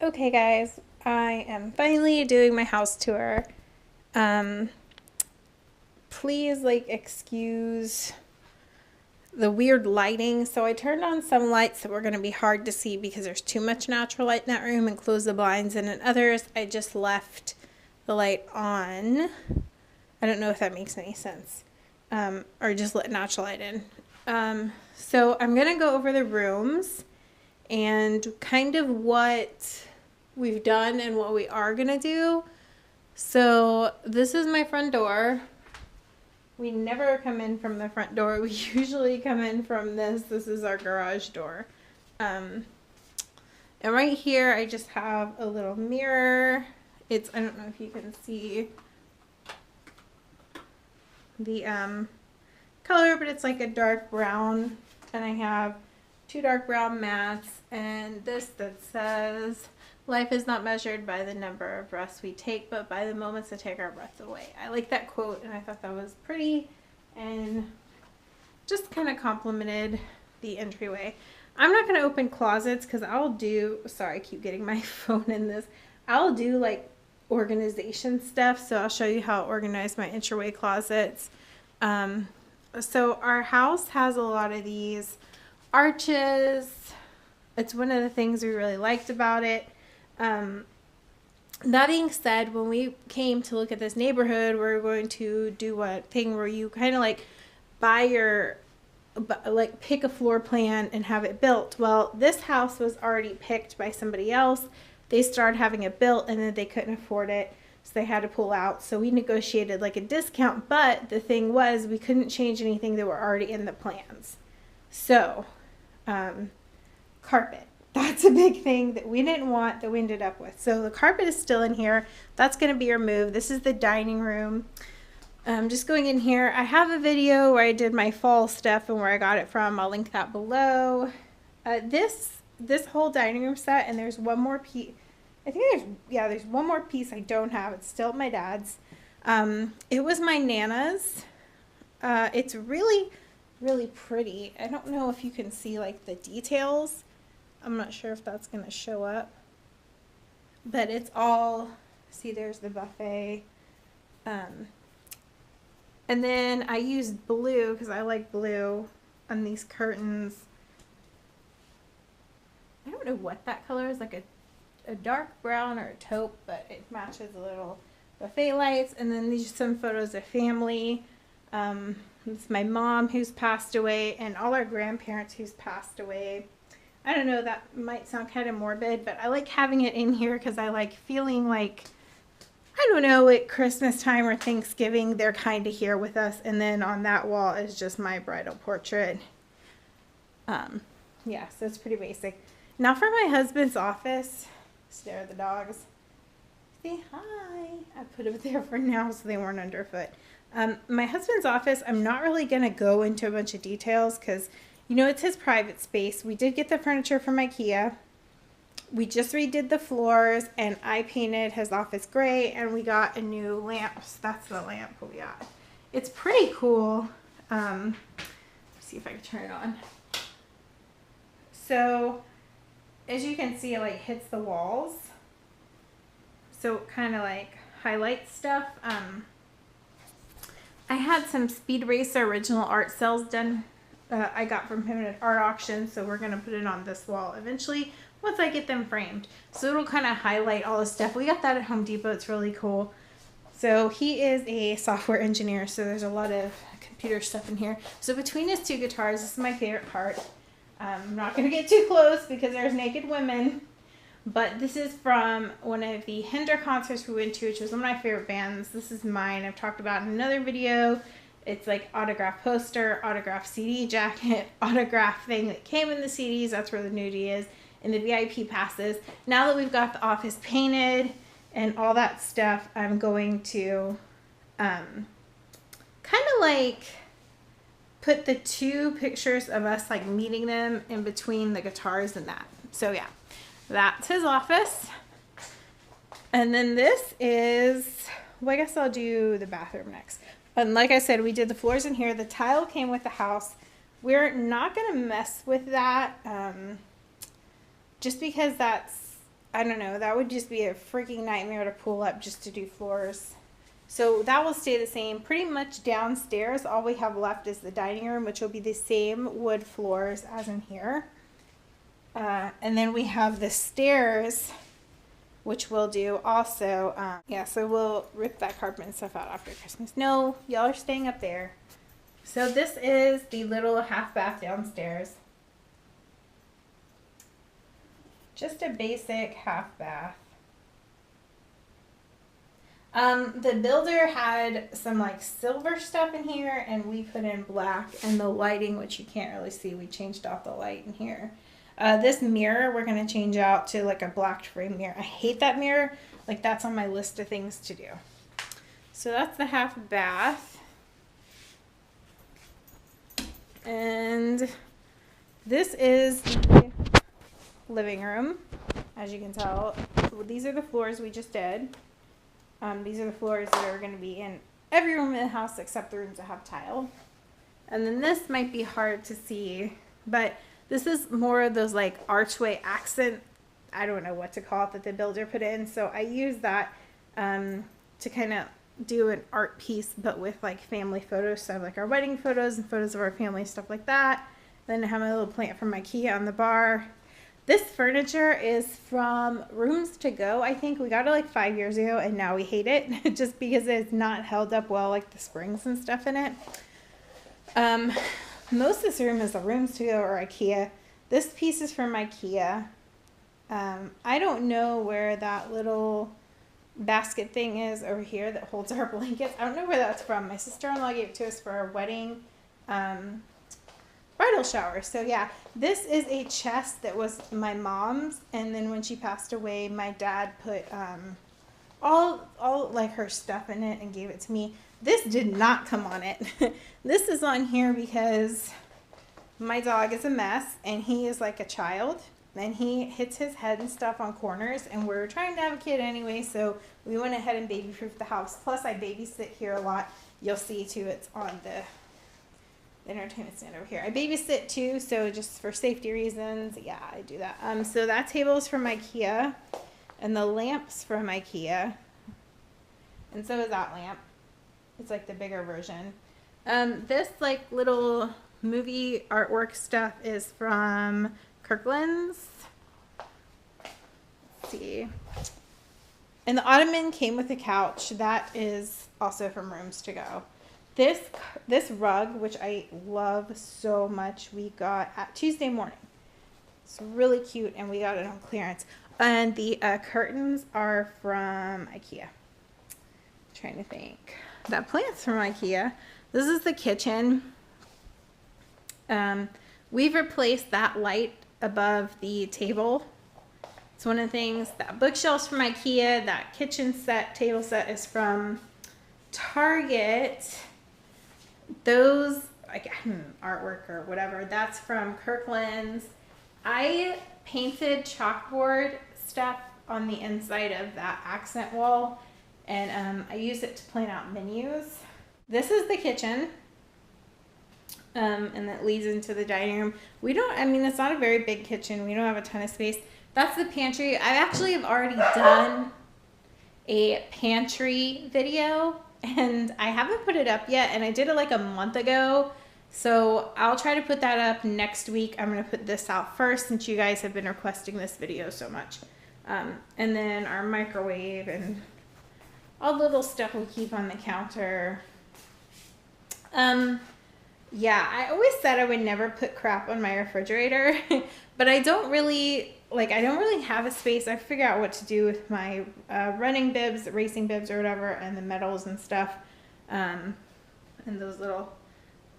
Okay, guys, I am finally doing my house tour. Um, Please, excuse the weird lighting. So I turned on some lights that were going to be hard to see because there's too much natural light in that room and closed the blinds. And in others, I just left the light on. I don't know if that makes any sense. Or just let natural light in. So I'm going to go over the rooms and kind of what we've done and what we are going to do. So this is my front door. We never come in from the front door. We usually come in from this. This is our garage door. And right here, I just have a little mirror. I don't know if you can see the color, but it's like a dark brown. And I have two dark brown mats and this that says, "Life is not measured by the number of breaths we take, but by the moments that take our breath away." I like that quote, and I thought that was pretty and just kind of complimented the entryway. I'm not going to open closets because sorry, I keep getting my phone in this. I'll do like organization stuff, so I'll show you how I organize my entryway closets. So our house has a lot of these arches. It's one of the things we really liked about it. That being said, when we came to look at this neighborhood, we're going to do a thing where you kind of like pick a floor plan and have it built. Well, this house was already picked by somebody else. They started having it built and then they couldn't afford it, so they had to pull out. So we negotiated like a discount, but the thing was we couldn't change anything that were already in the plans. So, carpet. That's a big thing that we didn't want that we ended up with. So the carpet is still in here. That's going to be removed. This is the dining room. Just going in here. I have a video where I did my fall stuff and where I got it from. I'll link that below. This whole dining room set, and there's one more piece. I think there's one more piece I don't have. It's still at my dad's. It was my Nana's. It's really, really pretty. I don't know if you can see like the details. I'm not sure if that's going to show up, but it's all, see, there's the buffet. And then I used blue because I like blue on these curtains. I don't know what that color is, like a dark brown or a taupe, but it matches the little buffet lights. And then these are some photos of family. It's my mom who's passed away and all our grandparents who's passed away. I don't know, that might sound kind of morbid, but I like having it in here because I like feeling like, I don't know, at Christmas time or Thanksgiving, they're kind of here with us. And then on that wall is just my bridal portrait. Yeah, so it's pretty basic. Now for my husband's office, stare at the dogs. Say hi. I put it there for now so they weren't underfoot. My husband's office, I'm not really going to go into a bunch of details because it's his private space. We did get the furniture from IKEA. We just redid the floors, and I painted his office gray, and we got a new lamp. So that's the lamp we got. It's pretty cool. Let's see if I can turn it on. So, as you can see, it like hits the walls. So it kind of like highlights stuff. I had some Speed Racer original art cells done. I got from him at an art auction, so we're going to put it on this wall eventually once I get them framed. So it'll kind of highlight all the stuff. We got that at Home Depot. It's really cool. So he is a software engineer, so there's a lot of computer stuff in here. So between his two guitars, this is my favorite part. I'm not going to get too close because there's naked women, but this is from one of the Hinder concerts we went to, which was one of my favorite bands. This is mine. I've talked about in another video. It's like autograph poster, autograph CD jacket, autograph thing that came in the CDs. That's where the nudie is. And the VIP passes. Now that we've got the office painted and all that stuff, I'm going to kind of like put the two pictures of us like meeting them in between the guitars and that. So yeah, that's his office. And then this is, well, I guess I'll do the bathroom next. And like I said, we did the floors in here. The tile came with the house. We're not going to mess with that just because that's I don't know, that would just be a freaking nightmare to pull up just to do floors. So that will stay the same. Pretty much downstairs, all we have left is the dining room, which will be the same wood floors as in here. And then we have the stairs, which we'll do also. Yeah, so we'll rip that carpet and stuff out after Christmas. No, y'all are staying up there. So this is the little half bath downstairs. Just a basic half bath. The builder had some like silver stuff in here, and we put in black, and the lighting, which you can't really see, we changed out the light in here. This mirror we're going to change out to like a black frame mirror. I hate that mirror. Like, that's on my list of things to do. So that's the half bath. And this is the living room. As you can tell, these are the floors we just did. These are the floors that are going to be in every room in the house except the rooms that have tile. And then this might be hard to see, but this is more of those like archway accent, I don't know what to call it, that the builder put in. So I use that to kind of do an art piece, but with like family photos. So I have like our wedding photos and photos of our family, stuff like that. Then I have my little plant from IKEA on the bar. This furniture is from Rooms to Go. I think we got it like 5 years ago, and now we hate it just because it's not held up well, like the springs and stuff in it. Most of this room is the Rooms to Go or IKEA. This piece is from IKEA. I don't know where that little basket thing is over here that holds our blankets. I don't know where that's from. My sister-in-law gave it to us for our wedding bridal shower. So yeah, this is a chest that was my mom's, and then when she passed away, my dad put all like her stuff in it and gave it to me. This did not come on it. This is on here because my dog is a mess, and he is like a child, and he hits his head and stuff on corners, and we're trying to have a kid anyway, so we went ahead and baby-proofed the house. Plus I babysit here a lot. You'll see too, it's on the entertainment stand over here. I babysit too, so just for safety reasons, yeah, I do that. So that table is from IKEA, and the lamp's from IKEA, and so is that lamp. It's like the bigger version. This like little movie artwork stuff is from Kirkland's. Let's see. And the ottoman came with a couch. That is also from Rooms to Go. This rug, which I love so much, we got at Tuesday morning. It's really cute, and we got it on clearance. And the curtains are from IKEA. I'm trying to think. That plant's from IKEA. This is the kitchen. We've replaced that light above the table. It's one of the things. That bookshelf's from IKEA. That kitchen set, table set is from Target. Those like artwork or whatever, that's from Kirkland's. I painted chalkboard stuff on the inside of that accent wall, and I use it to plan out menus. This is the kitchen, and that leads into the dining room. It's not a very big kitchen. We don't have a ton of space. That's the pantry. I actually have already done a pantry video, and I haven't put it up yet, and I did it like a month ago, so I'll try to put that up next week. I'm going to put this out first since you guys have been requesting this video so much. And then our microwave and all the little stuff we keep on the counter. Yeah, I always said I would never put crap on my refrigerator, but I don't really have a space. I figure out what to do with my running bibs, racing bibs or whatever, and the medals and stuff. And those little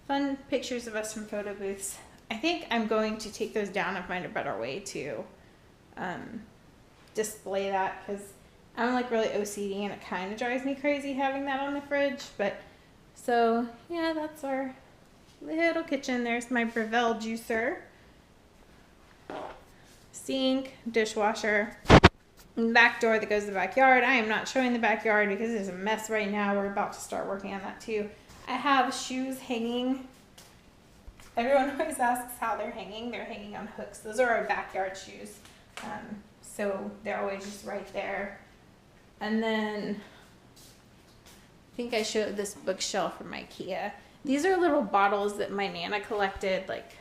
fun pictures of us from photo booths. I think I'm going to take those down and find a better way to display that, because I'm like really OCD and it kind of drives me crazy having that on the fridge. But so yeah, that's our little kitchen. There's my Breville juicer, sink, dishwasher, and back door that goes to the backyard. I am not showing the backyard because it's a mess right now. We're about to start working on that too. I have shoes hanging. Everyone always asks how they're hanging. They're hanging on hooks. Those are our backyard shoes. So they're always just right there. And then I think I showed this bookshelf from IKEA. These are little bottles that my Nana collected, like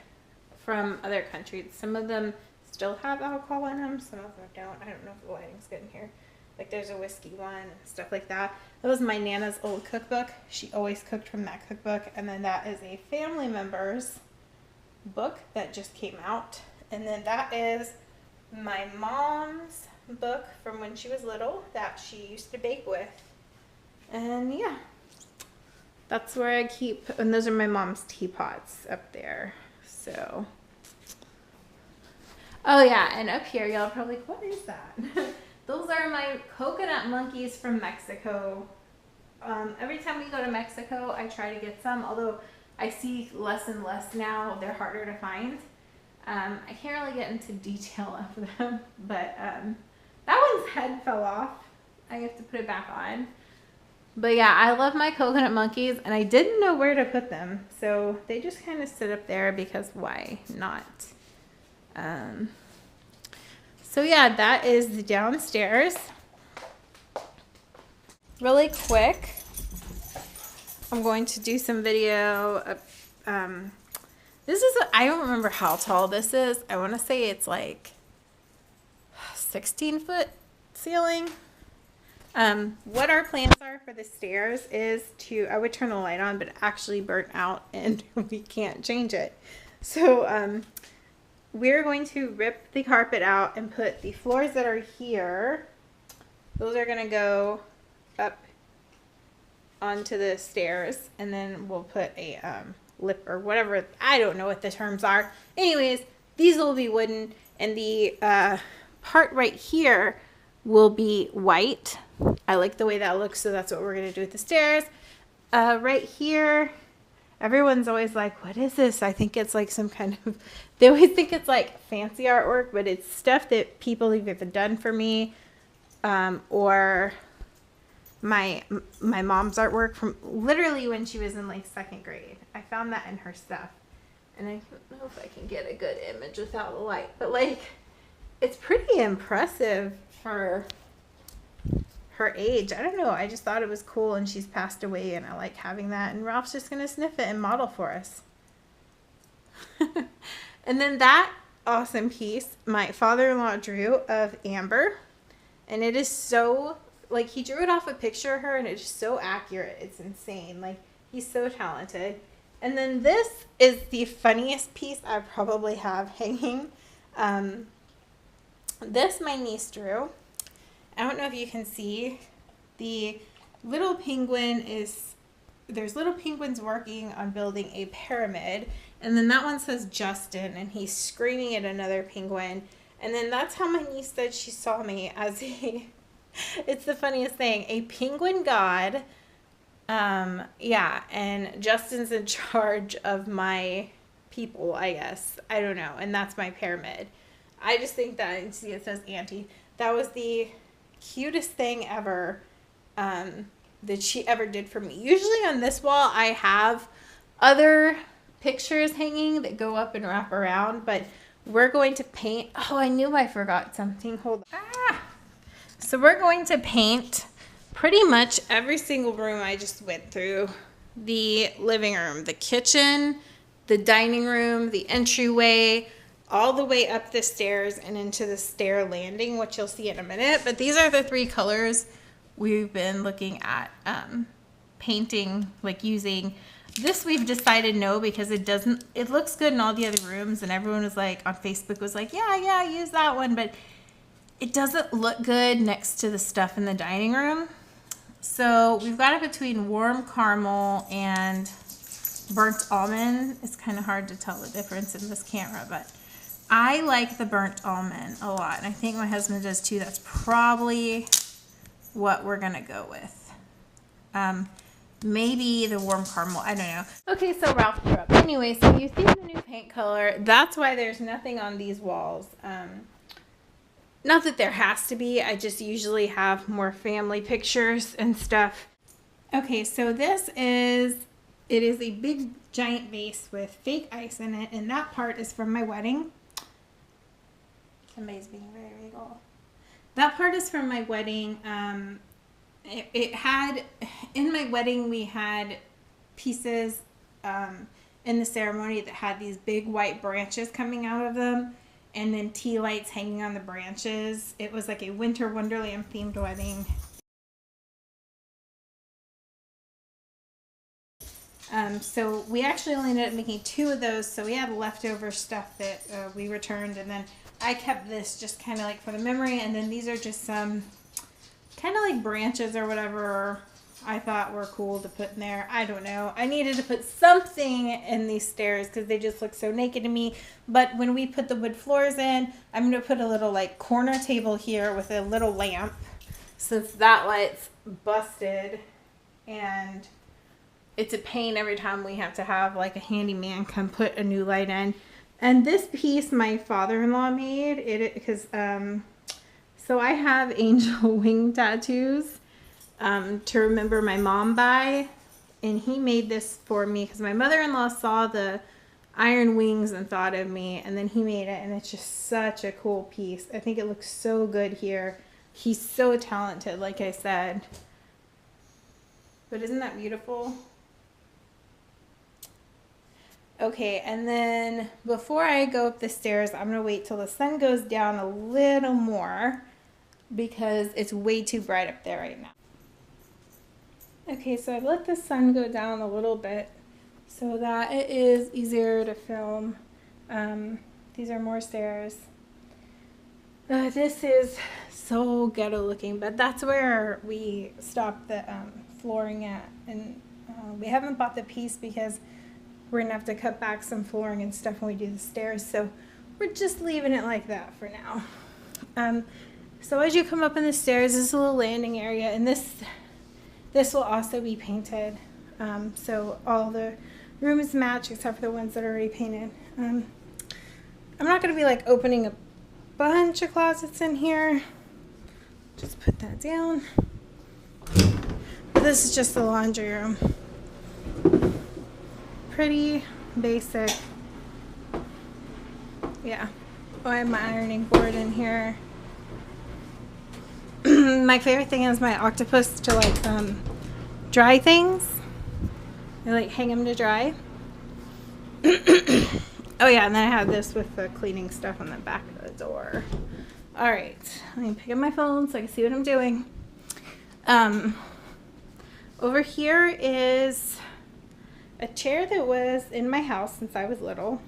from other countries. Some of them still have alcohol in them, some of them don't. I don't know if the lighting's good in here. Like there's a whiskey one and stuff like that. That was my Nana's old cookbook. She always cooked from that cookbook. And then that is a family member's book that just came out. And then that is my mom's book from when she was little that she used to bake with. And yeah, that's where I keep, and those are my mom's teapots up there. So, oh yeah, and up here y'all are probably like, what is that? Those are my coconut monkeys from Mexico. Every time we go to Mexico, I try to get some, although I see less and less now. They're harder to find. I can't really get into detail of them, but that one's head fell off. I have to put it back on. But yeah, I love my coconut monkeys, and I didn't know where to put them. So they just kind of sit up there because why not? So yeah, that is the downstairs. Really quick, I'm going to do some video of, this is, I don't remember how tall this is. I want to say it's like 16-foot ceiling. What our plans are for the stairs is to, I would turn the light on, but it actually burnt out and we can't change it. So we're going to rip the carpet out and put the floors that are here. Those are going to go up onto the stairs, and then we'll put a lip or whatever. I don't know what the terms are. Anyways, these will be wooden, and the part right here will be white. I like the way that looks, so that's what we're going to do with the stairs. Right here, everyone's always like, what is this? I think it's like some kind of, they always think it's like fancy artwork, but it's stuff that people have either done for me or my mom's artwork from literally when she was in like 2nd grade. I found that in her stuff. And I don't know if I can get a good image without the light, but like, it's pretty impressive for her age. I don't know. I just thought it was cool, and she's passed away, and I like having that. And Ralph's just going to sniff it and model for us. And then that awesome piece my father-in-law drew of Amber. And it is so, like, he drew it off a picture of her, and it's so accurate. It's insane. Like, he's so talented. And then this is the funniest piece I probably have hanging. This my niece drew. I don't know if you can see the little penguin is, there's little penguins working on building a pyramid. And then that one says Justin, and he's screaming at another penguin. And then that's how my niece said she saw me, as a, it's the funniest thing, a penguin god. Yeah, and Justin's in charge of my people, I guess. I don't know. And that's my pyramid. I just think that, you see it says Auntie. That was the cutest thing ever that she ever did for me. Usually on this wall I have other pictures hanging that go up and wrap around, but we're going to paint. Oh, I knew I forgot something. Hold on. So we're going to paint pretty much every single room I just went through. The living room, the kitchen, the dining room, the entryway, all the way up the stairs and into the stair landing, which you'll see in a minute. But these are the 3 colors we've been looking at painting, like using. This we've decided no, because it looks good in all the other rooms, and everyone was like, on Facebook was like, yeah, use that one, but it doesn't look good next to the stuff in the dining room. So we've got it between warm caramel and burnt almond. It's kind of hard to tell the difference in this camera, but I like the burnt almond a lot, and I think my husband does too. That's probably what we're gonna go with. Maybe the warm caramel, I don't know. Okay, so Ralph grew up. Anyway, so you see the new paint color. That's why there's nothing on these walls. Not that there has to be, I just usually have more family pictures and stuff. Okay, so it is a big giant vase with fake ice in it, and that part is from my wedding. Somebody's being very regal. That part is from my wedding. It had, in my wedding, we had pieces in the ceremony that had these big white branches coming out of them, and then tea lights hanging on the branches. It was like a winter wonderland themed wedding. So we actually only ended up making 2 of those, so we had leftover stuff that we returned, and then I kept this just kind of like for the memory, and then these are just some kind of like branches or whatever I thought were cool to put in there. I don't know. I needed to put something in these stairs because they just look so naked to me. But when we put the wood floors in, I'm going to put a little like corner table here with a little lamp, since that light's busted and it's a pain every time we have to have like a handyman come put a new light in. And this piece my father-in-law made it because so I have angel wing tattoos to remember my mom by, and he made this for me because my mother-in-law saw the iron wings and thought of me, and then he made it, and it's just such a cool piece. I think it looks so good here. He's so talented, like I said. But isn't that beautiful? Okay, and then before I go up the stairs, I'm going to wait till the sun goes down a little more because it's way too bright up there right now. Okay, so I've let the sun go down a little bit so that it is easier to film. These are more stairs. This is so ghetto looking, but that's where we stopped the flooring at. And we haven't bought the piece because we're going to have to cut back some flooring and stuff when we do the stairs. So we're just leaving it like that for now. So as you come up in the stairs, this is a little landing area, and this will also be painted. So all the rooms match except for the ones that are already painted. I'm not going to be like opening a bunch of closets in here. Just put that down. This is just the laundry room. Pretty basic. Yeah. Oh, I have my ironing board in here. My favorite thing is my octopus to like dry things. I like hang them to dry. Oh yeah, and then I have this with the cleaning stuff on the back of the door. All right, let me pick up my phone so I can see what I'm doing. Over here is a chair that was in my house since I was little,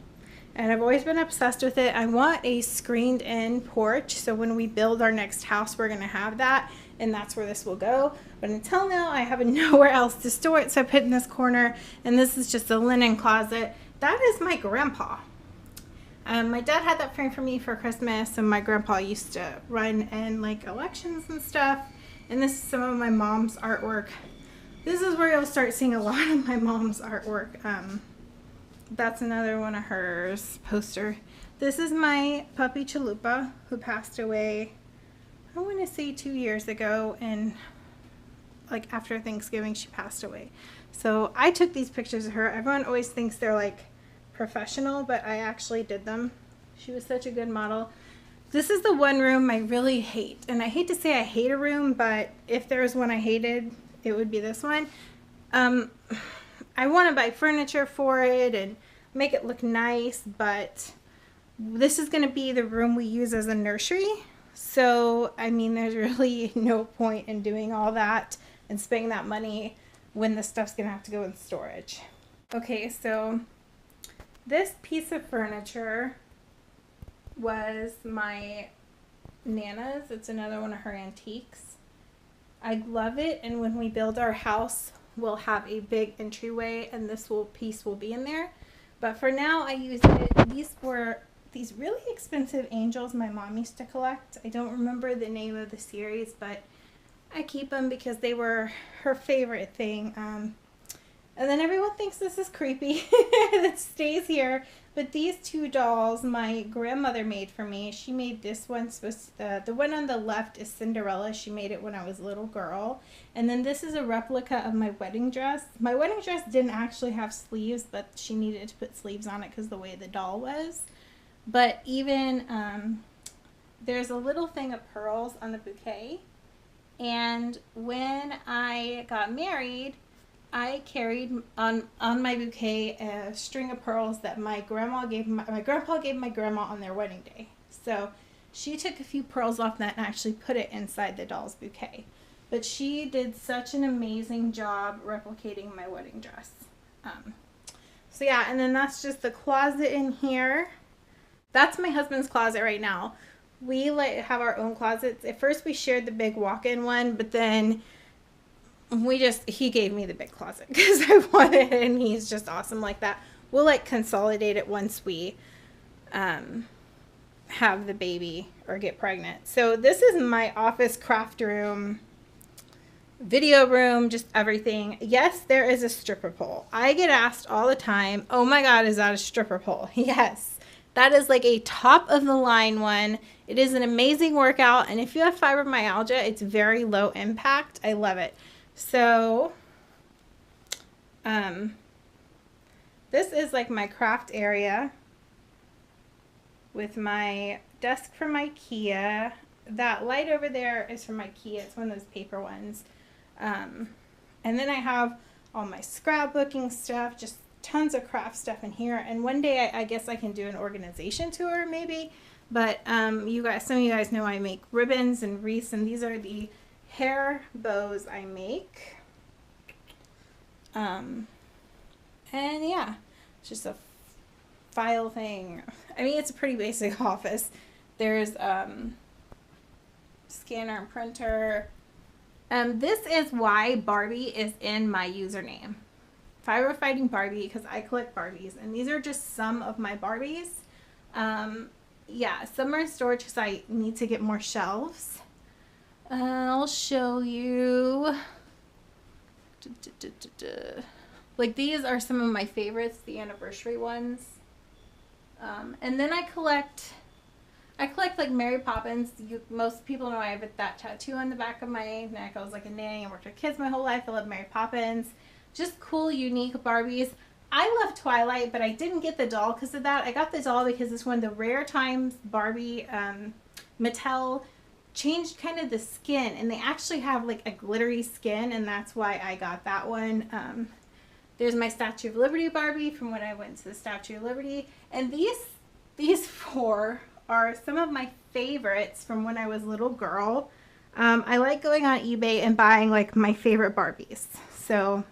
and I've always been obsessed with it. I want a screened in porch, so when we build our next house, we're gonna have that, and that's where this will go. But until now, I have nowhere else to store it, so I put it in this corner, and this is just a linen closet. That is my grandpa. My dad had that frame for me for Christmas, and my grandpa used to run in like elections and stuff, and this is some of my mom's artwork. This is where you'll start seeing a lot of my mom's artwork. That's another one of hers poster. This is my puppy Chalupa, who passed away, I want to say 2 years ago, and like after Thanksgiving she passed away. So I took these pictures of her. Everyone always thinks they're like professional, but I actually did them. She was such a good model. This is the one room I really hate, and I hate to say I hate a room, but if there was one I hated, it would be this one. I want to buy furniture for it and make it look nice, but this is going to be the room we use as a nursery. So, I mean, there's really no point in doing all that and spending that money when the stuff's going to have to go in storage. Okay, so this piece of furniture was my Nana's. It's another one of her antiques. I love it, and when we build our house, we'll have a big entryway, and this piece will be in there. But for now, I use it. These were these really expensive angels my mom used to collect. I don't remember the name of the series, but I keep them because they were her favorite thing. And then everyone thinks this is creepy. That stays here. But these 2 dolls my grandmother made for me. She made this one. The one on the left is Cinderella. She made it when I was a little girl. And then this is a replica of my wedding dress. My wedding dress didn't actually have sleeves, but she needed to put sleeves on it because the way the doll was. But even there's a little thing of pearls on the bouquet. And when I got married, I carried on my bouquet a string of pearls that my grandpa gave my grandma on their wedding day. So she took a few pearls off that and actually put it inside the doll's bouquet. But she did such an amazing job replicating my wedding dress. So yeah, and then that's just the closet in here. That's my husband's closet right now. We have our own closets. At first we shared the big walk-in one, but then he gave me the big closet because I wanted it, and he's just awesome like that. We'll like consolidate it once we have the baby or get pregnant. So this is my office, craft room, video room, just everything. Yes, there is a stripper pole. I get asked all the time, oh my God, is that a stripper pole? Yes, that is like a top of the line one. It is an amazing workout, and if you have fibromyalgia, it's very low impact. I love it. So this is like my craft area with my desk from IKEA. That light over there is from IKEA. It's one of those paper ones. And then I have all my scrapbooking stuff, just tons of craft stuff in here. And one day I guess I can do an organization tour maybe. But some of you guys know I make ribbons and wreaths, and these are the hair bows I make. And yeah, it's just a file thing. I mean, it's a pretty basic office. There's scanner and printer. This is why Barbie is in my username. Fibro Fighting Barbie, because I collect Barbies, and these are just some of my Barbies. Yeah, some are in storage because I need to get more shelves. I'll show you. Like, these are some of my favorites, the anniversary ones. And then I collect like Mary Poppins. Most people know I have that tattoo on the back of my neck. I was like a nanny and worked with kids my whole life. I love Mary Poppins. Just cool, unique Barbies. I love Twilight, but I didn't get the doll because of that. I got the doll because it's one of the rare times Barbie, Mattel changed kind of the skin, and they actually have like a glittery skin, and that's why I got that one. There's my Statue of Liberty Barbie from when I went to the Statue of Liberty, and these four are some of my favorites from when I was a little girl. I like going on eBay and buying like my favorite Barbies. So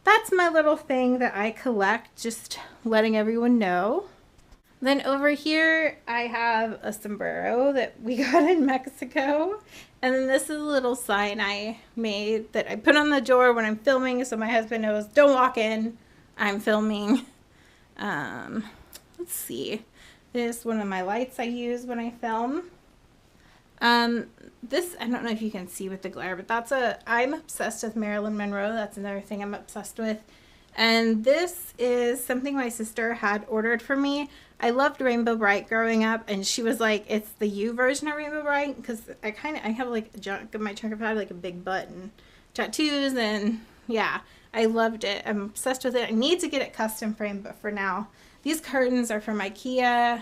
that's my little thing that I collect, just letting everyone know. Then over here, I have a sombrero that we got in Mexico. And then this is a little sign I made that I put on the door when I'm filming, so my husband knows, don't walk in, I'm filming. Let's see. This is one of my lights I use when I film. This, I don't know if you can see with the glare, but I'm obsessed with Marilyn Monroe. That's another thing I'm obsessed with. And this is something my sister had ordered for me. I loved Rainbow Bright growing up, and she was like, it's the U version of Rainbow Bright, because I have like a junk in my trunk. I've had like a big butt and tattoos, and yeah, I loved it. I'm obsessed with it. I need to get it custom framed, but for now, these curtains are from IKEA.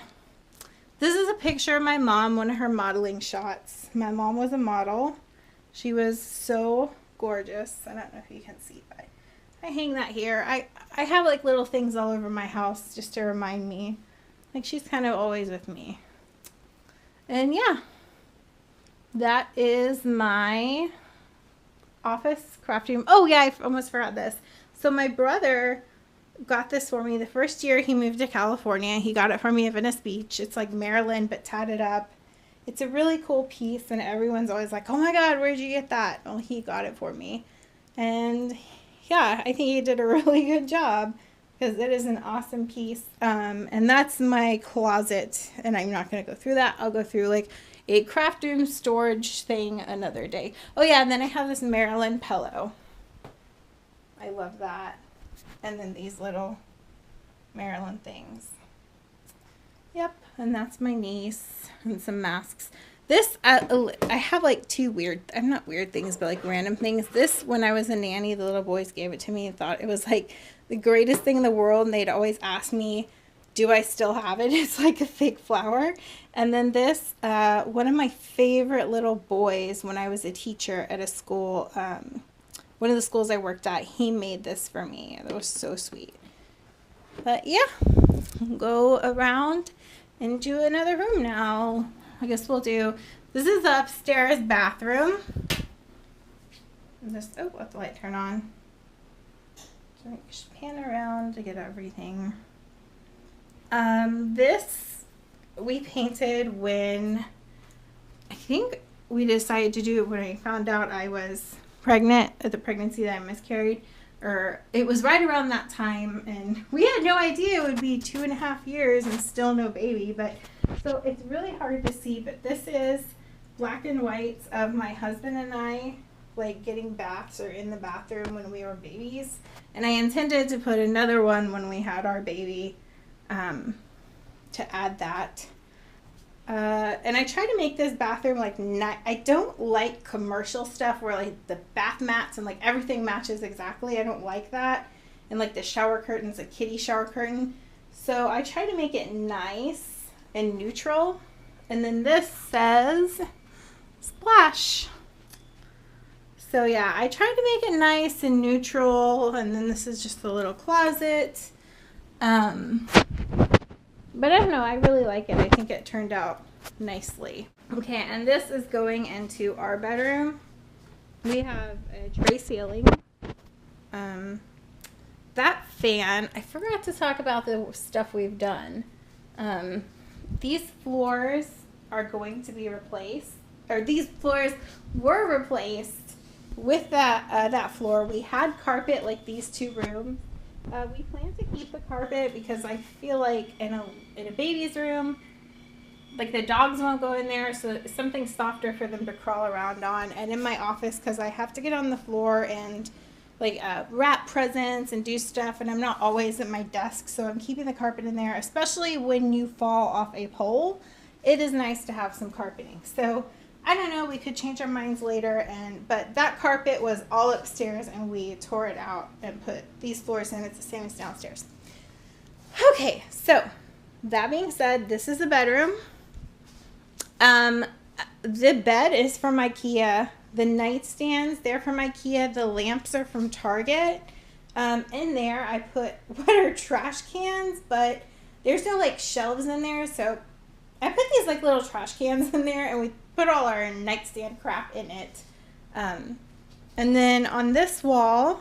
This is a picture of my mom, one of her modeling shots. My mom was a model. She was so gorgeous. I don't know if you can see, but I hang that here. I have like little things all over my house just to remind me. Like, she's kind of always with me. And yeah, that is my office craft room. Oh yeah, I almost forgot this. So my brother got this for me the first year he moved to California. He got it for me at Venice Beach. It's like Maryland but tatted up. It's a really cool piece, and everyone's always like, oh my God, where'd you get that? Well, he got it for me. And yeah, I think he did a really good job, because it is an awesome piece. And that's my closet, and I'm not going to go through that. I'll go through like a craft room storage thing another day. Oh yeah, and then I have this Maryland pillow. I love that. And then these little Maryland things. Yep, and that's my niece, and some masks. This, I have like two not weird things, but like random things. This, when I was a nanny, the little boys gave it to me and thought it was like the greatest thing in the world, and they'd always ask me, do I still have it? It's like a fake flower. And then this, one of my favorite little boys when I was a teacher at a school, one of the schools I worked at, he made this for me. That was so sweet. But yeah, go around and do another room now. I guess we'll do, this is the upstairs bathroom. And this, oh, let the light turn on. So just pan around to get everything. This we painted when, I think we decided to do it when I found out I was pregnant, the pregnancy that I miscarried, or it was right around that time, and we had no idea it would be 2.5 years and still no baby. But so it's really hard to see, but this is black and whites of my husband and I like getting baths or in the bathroom when we were babies, and I intended to put another one when we had our baby, to add that. And I try to make this bathroom like I don't like commercial stuff where like the bath mats and like everything matches exactly. I don't like that. And like the shower curtain's a kitty shower curtain. So I try to make it nice and neutral. And then this says splash. So yeah, I tried to make it nice and neutral. And then this is just a little closet. But I don't know, I really like it. I think it turned out nicely. Okay, and this is going into our bedroom. We have a tray ceiling. That fan, I forgot to talk about the stuff we've done. These floors are going to be replaced, or these floors were replaced with that floor. We had carpet like these two rooms. We plan to keep the carpet because I feel like in a baby's room, like the dogs won't go in there, so it's something softer for them to crawl around on. And in my office, because I have to get on the floor and like wrap presents and do stuff, and I'm not always at my desk, so I'm keeping the carpet in there. Especially when you fall off a pole, it is nice to have some carpeting. So I don't know, we could change our minds later, but that carpet was all upstairs and we tore it out and put these floors in. It's the same as downstairs. Okay, so that being said, this is the bedroom. The bed is from IKEA. The nightstands, they're from IKEA. The lamps are from Target. In there I put what are trash cans, but there's no like shelves in there, so I put these like little trash cans in there, and we put all our nightstand crap in it. And then on this wall,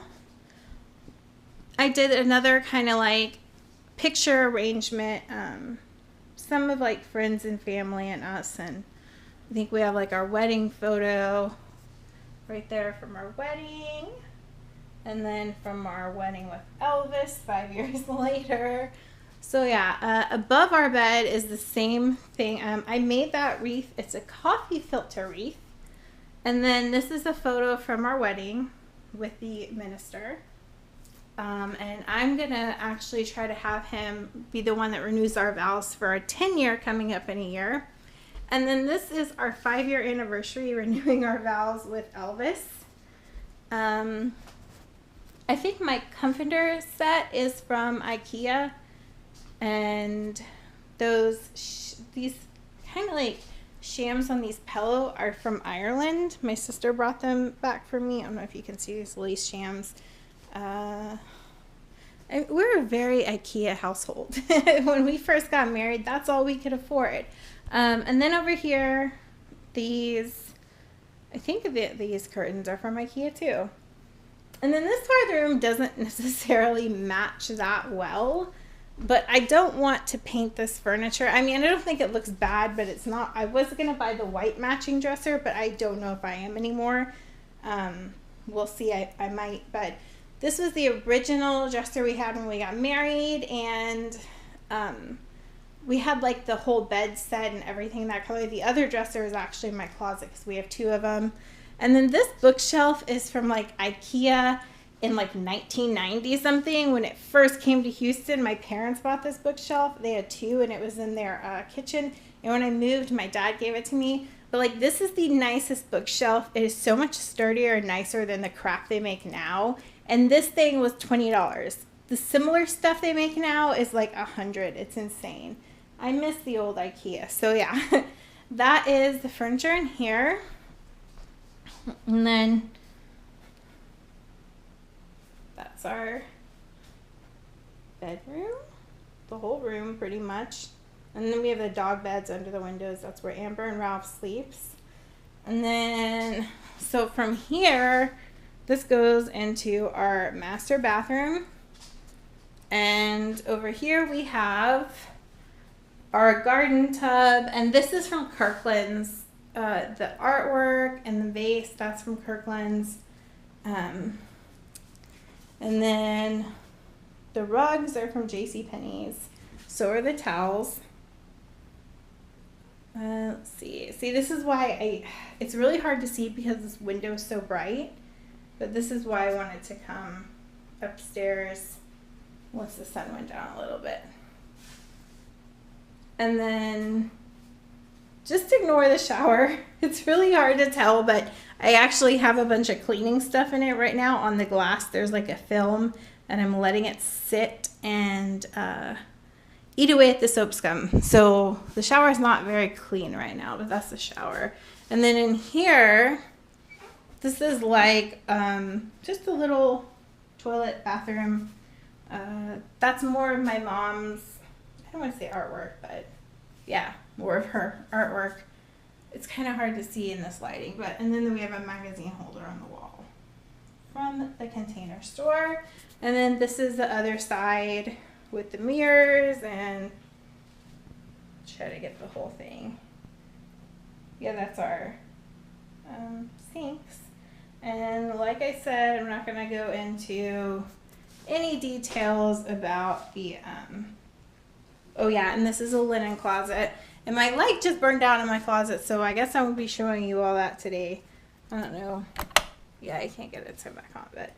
I did another kind of like picture arrangement. Some of like friends and family and us, and I think we have like our wedding photo right there from our wedding, and then from our wedding with Elvis 5 years later. So yeah, above our bed is the same thing. I made that wreath. It's a coffee filter wreath. And then this is a photo from our wedding with the minister. And I'm going to actually try to have him be the one that renews our vows for our 10-year coming up in a year. And then this is our 5-year anniversary renewing our vows with Elvis. I think my comforter set is from IKEA. And these kind of like shams on these pillow are from Ireland. My sister brought them back for me. I don't know if you can see these lace shams. We're a very IKEA household. When we first got married, that's all we could afford. And then over here, I think these curtains are from IKEA too. And then this part of the room doesn't necessarily match that well. But I don't want to paint this furniture. I mean, I don't think it looks bad, but it's not. I was going to buy the white matching dresser, but I don't know if I am anymore. We'll see. I might. But this was the original dresser we had when we got married. And we had like the whole bed set and everything that color. The other dresser is actually in my closet because we have 2 of them. And then this bookshelf is from like IKEA in like 1990 something. When it first came to Houston, my parents bought this bookshelf. They had 2 and it was in their kitchen. And when I moved, my dad gave it to me. But like, this is the nicest bookshelf. It is so much sturdier and nicer than the crap they make now. And this thing was $20. the similar stuff they make now is like $100. It's insane. I miss the old IKEA. So yeah, that is the furniture in here. And then that's our bedroom, the whole room pretty much. And then we have the dog beds under the windows. That's where Amber and Ralph sleeps. And then, so from here, this goes into our master bathroom. And over here we have our garden tub. And this is from Kirkland's. The artwork and the vase, that's from Kirkland's. And then the rugs are from JCPenney's. So are the towels. Let's see. See, this is why it's really hard to see because this window is so bright. But this is why I wanted to come upstairs once the sun went down a little bit. And then just ignore the shower. It's really hard to tell, but I actually have a bunch of cleaning stuff in it right now on the glass. There's like a film, and I'm letting it sit and eat away at the soap scum. So the shower is not very clean right now, but that's the shower. And then in here, this is like just a little toilet bathroom. That's more of my mom's, I don't want to say artwork, but yeah, more of her artwork. It's kind of hard to see in this lighting, but and then we have a magazine holder on the wall from the Container Store. And then this is the other side with the mirrors, and try to get the whole thing. Yeah, that's our sinks. And like I said, I'm not going to go into any details about the oh yeah, and this is a linen closet. And my light just burned down in my closet, so I guess I won't be showing you all that today. I don't know. Yeah, I can't get it to back on, but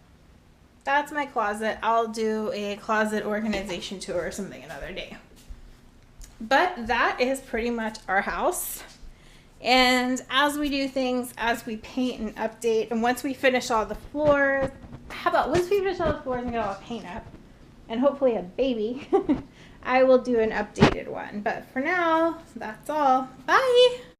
that's my closet. I'll do a closet organization tour or something another day. But that is pretty much our house. And as we do things, as we paint and update, and once we finish all the floors, how about once we finish all the floors and get all the paint up, and hopefully a baby, I will do an updated one. But for now, that's all. Bye!